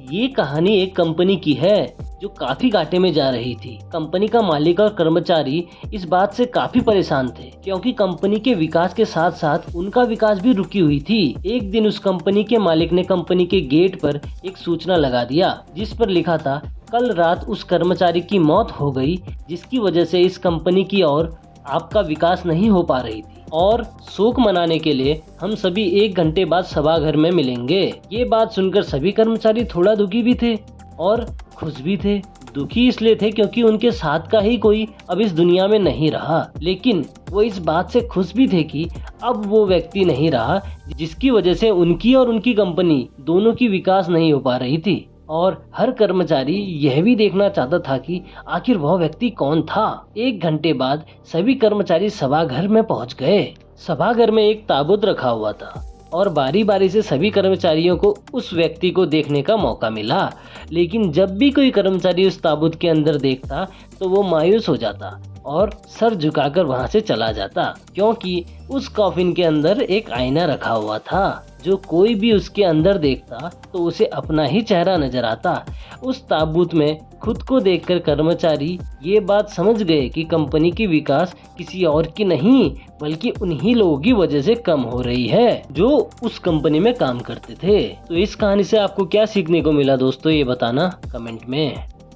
ये कहानी एक कंपनी की है जो काफी घाटे में जा रही थी। कंपनी का मालिक और कर्मचारी इस बात से काफी परेशान थे क्योंकि कंपनी के विकास के साथ साथ उनका विकास भी रुकी हुई थी। एक दिन उस कंपनी के मालिक ने कंपनी के गेट पर एक सूचना लगा दिया जिस पर लिखा था, कल रात उस कर्मचारी की मौत हो गई जिसकी वजह से इस कंपनी की और आपका विकास नहीं हो पा रही थी और शोक मनाने के लिए हम सभी 1 घंटे बाद सभागार में मिलेंगे। ये बात सुनकर सभी कर्मचारी थोड़ा दुखी भी थे और खुश भी थे। दुखी इसलिए थे क्योंकि उनके साथ का ही कोई अब इस दुनिया में नहीं रहा, लेकिन वो इस बात से खुश भी थे कि अब वो व्यक्ति नहीं रहा जिसकी वजह से उनकी और उनकी कंपनी दोनों की विकास नहीं हो पा रही थी। और हर कर्मचारी यह भी देखना चाहता था कि आखिर वह व्यक्ति कौन था। 1 घंटे बाद सभी कर्मचारी सभागार में पहुंच गए। सभागार में एक ताबूत रखा हुआ था और बारी बारी से सभी कर्मचारियों को उस व्यक्ति को देखने का मौका मिला, लेकिन जब भी कोई कर्मचारी उस ताबूत के अंदर देखता तो वो मायूस हो जाता और सर झुकाकर वहां से चला जाता क्योंकि उस कॉफिन के अंदर एक आईना रखा हुआ था। जो कोई भी उसके अंदर देखता तो उसे अपना ही चेहरा नजर आता। उस ताबूत में खुद को देखकर कर्मचारी ये बात समझ गए कि कंपनी की विकास किसी और की नहीं बल्कि उन्हीं लोगों की वजह से कम हो रही है जो उस कंपनी में काम करते थे। तो इस कहानी से आपको क्या सीखने को मिला दोस्तों, ये बताना कमेंट में।